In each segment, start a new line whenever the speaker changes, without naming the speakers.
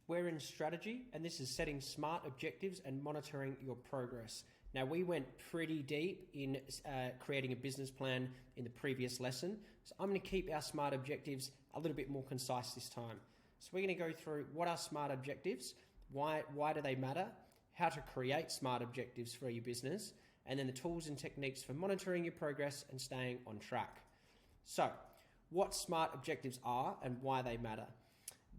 we're in strategy, and this is setting smart objectives and monitoring your progress. Now, we went pretty deep in creating a business plan in the previous lesson, so I'm going to keep our SMART objectives a little bit more concise this time. So we're going to go through what are SMART objectives, why do they matter, how to create SMART objectives for your business, and then the tools and techniques for monitoring your progress and staying on track. So, what SMART objectives are and why they matter.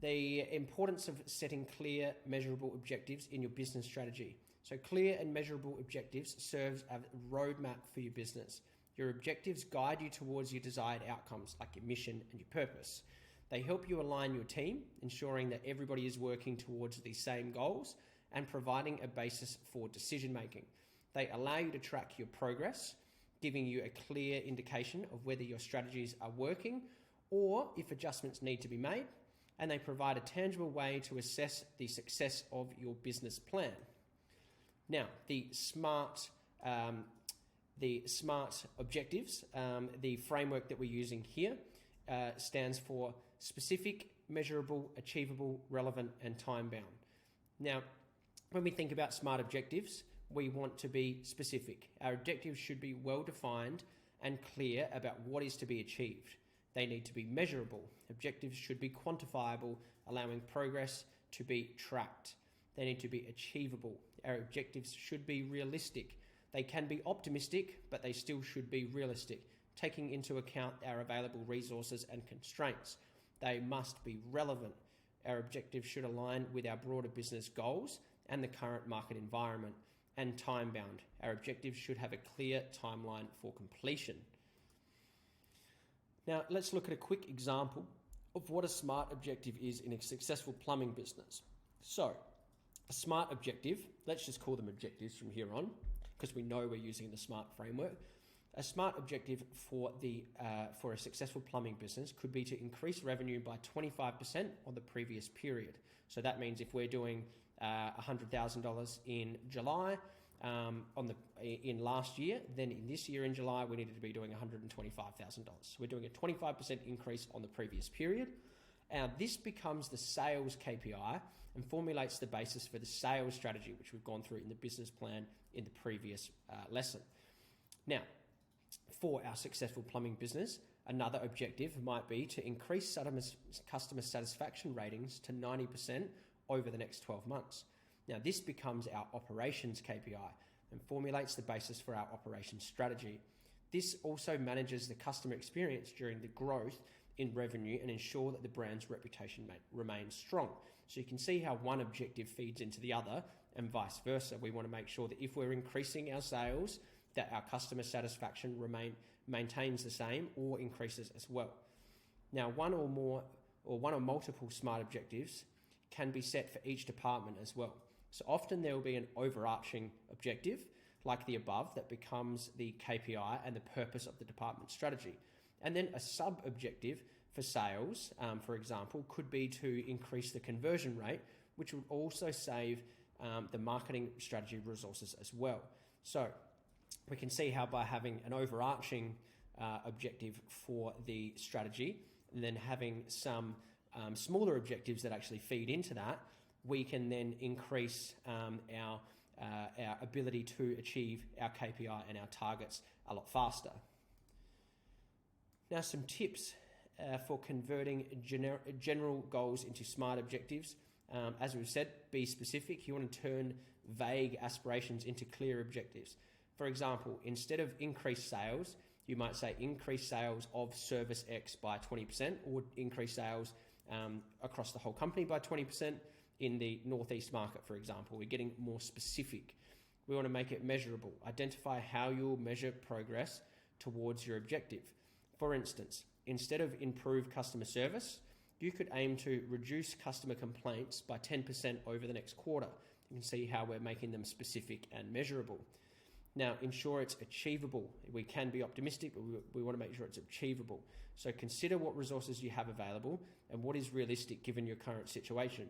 The importance of setting clear, measurable objectives in your business strategy. So clear and measurable objectives serves as a roadmap for your business. Your objectives guide you towards your desired outcomes, like your mission and your purpose. They help you align your team, ensuring that everybody is working towards the same goals and providing a basis for decision making. They allow you to track your progress, giving you a clear indication of whether your strategies are working or if adjustments need to be made. And they provide a tangible way to assess the success of your business plan. Now, the SMART objectives, the framework that we're using here stands for specific, measurable, achievable, relevant, and time-bound. Now, when we think about SMART objectives, we want to be specific. Our objectives should be well-defined and clear about what is to be achieved. They need to be measurable. Objectives should be quantifiable, allowing progress to be tracked. They need to be achievable. Our objectives should be realistic. They can be optimistic, but they still should be realistic, taking into account our available resources and constraints. They must be relevant. Our objectives should align with our broader business goals and the current market environment. And time-bound. Our objectives should have a clear timeline for completion. Now, let's look at a quick example of what a SMART objective is in a successful plumbing business. So, a SMART objective, let's just call them objectives from here on, because we know we're using the SMART framework. A SMART objective for a successful plumbing business could be to increase revenue by 25% on the previous period. So that means if we're doing $100,000 in July in last year, then in this year in July we needed to be doing $125,000. So we're doing a 25% increase on the previous period. Now this becomes the sales KPI and formulates the basis for the sales strategy, which we've gone through in the business plan in the previous lesson. Now, for our successful plumbing business, another objective might be to increase customer satisfaction ratings to 90% over the next 12 months. Now, this becomes our operations KPI and formulates the basis for our operations strategy. This also manages the customer experience during the growth in revenue and ensure that the brand's reputation remains strong. So you can see how one objective feeds into the other and vice versa. We want to make sure that if we're increasing our sales, that our customer satisfaction maintains the same or increases as well. Now, one or multiple SMART objectives can be set for each department as well. So often there will be an overarching objective like the above that becomes the KPI and the purpose of the department strategy. And then a sub-objective for sales, for example, could be to increase the conversion rate, which would also save the marketing strategy resources as well. So we can see how by having an overarching objective for the strategy and then having some smaller objectives that actually feed into that, we can then increase our ability to achieve our KPI and our targets a lot faster. Now, some tips for converting general goals into SMART objectives. As we've said, be specific. You want to turn vague aspirations into clear objectives. For example, instead of increased sales, you might say increase sales of service X by 20% or increase sales across the whole company by 20% in the Northeast market, for example. We're getting more specific. We want to make it measurable. Identify how you'll measure progress towards your objective. For instance, instead of improved customer service, you could aim to reduce customer complaints by 10% over the next quarter. You can see how we're making them specific and measurable. Now, ensure it's achievable. We can be optimistic, but we want to make sure it's achievable. So consider what resources you have available and what is realistic given your current situation.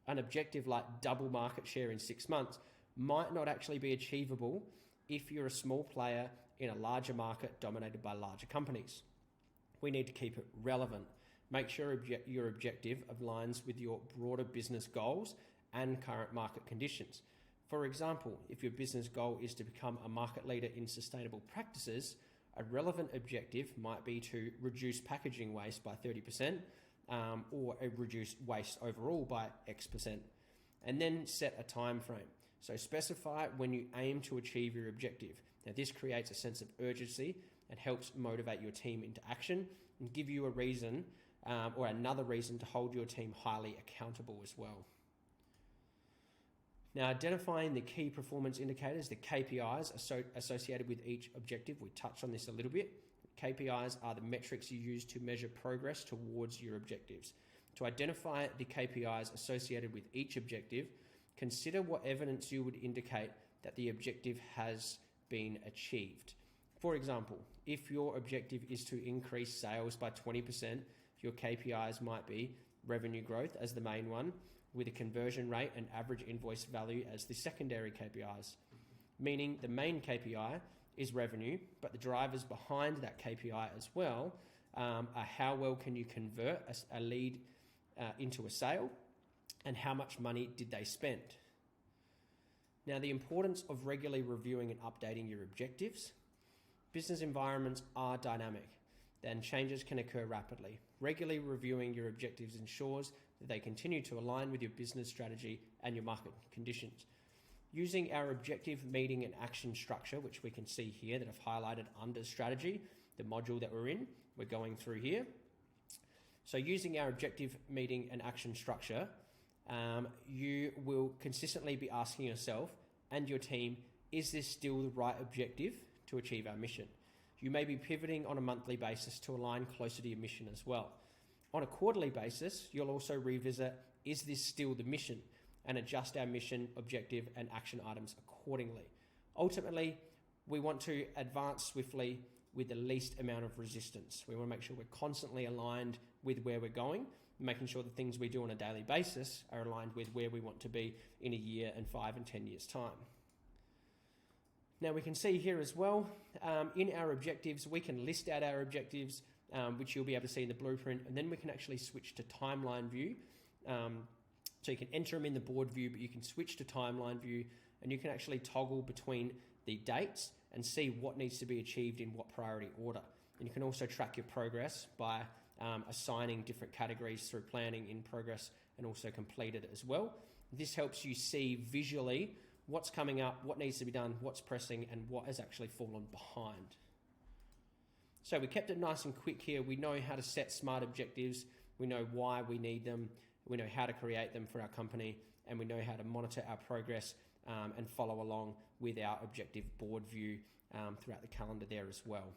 An objective like double market share in 6 months might not actually be achievable if you're a small player in a larger market dominated by larger companies. We need to keep it relevant. Make sure your objective aligns with your broader business goals and current market conditions. For example, if your business goal is to become a market leader in sustainable practices, a relevant objective might be to reduce packaging waste by 30%, or reduce waste overall by X%, and then set a time frame. So specify when you aim to achieve your objective. Now, this creates a sense of urgency and helps motivate your team into action and give you a reason or another reason to hold your team highly accountable as well. Now, identifying the key performance indicators, the KPIs associated with each objective. We touched on this a little bit. KPIs are the metrics you use to measure progress towards your objectives. To identify the KPIs associated with each objective, consider what evidence you would indicate that the objective has been achieved. For example, if your objective is to increase sales by 20%, your KPIs might be revenue growth as the main one, with a conversion rate and average invoice value as the secondary KPIs. Meaning the main KPI is revenue, but the drivers behind that KPI as well are how well can you convert a lead into a sale, and how much money did they spend. Now, the importance of regularly reviewing and updating your objectives. Business environments are dynamic, and changes can occur rapidly. Regularly reviewing your objectives ensures that they continue to align with your business strategy and your market conditions. Using our objective meeting and action structure, which we can see here that I've highlighted under strategy, the module that we're going through here. So using our objective meeting and action structure, you will consistently be asking yourself and your team, is this still the right objective to achieve our mission? You may be pivoting on a monthly basis to align closer to your mission as well. On a quarterly basis, you'll also revisit, is this still the mission? And adjust our mission, objective, and action items accordingly. Ultimately, we want to advance swiftly with the least amount of resistance. We want to make sure we're constantly aligned with where we're going, making sure the things we do on a daily basis are aligned with where we want to be in a year and 5 and 10 years' time. Now, we can see here as well, in our objectives, we can list out our objectives, which you'll be able to see in the blueprint, and then we can actually switch to timeline view. So you can enter them in the board view, but you can switch to timeline view, and you can actually toggle between the dates and see what needs to be achieved in what priority order. And you can also track your progress by assigning different categories through planning, in progress, and also completed as well. This helps you see visually what's coming up, what needs to be done, what's pressing, and what has actually fallen behind. So we kept it nice and quick here. We know how to set SMART objectives. We know why we need them. We know how to create them for our company, and we know how to monitor our progress and follow along with our objective board view throughout the calendar there as well.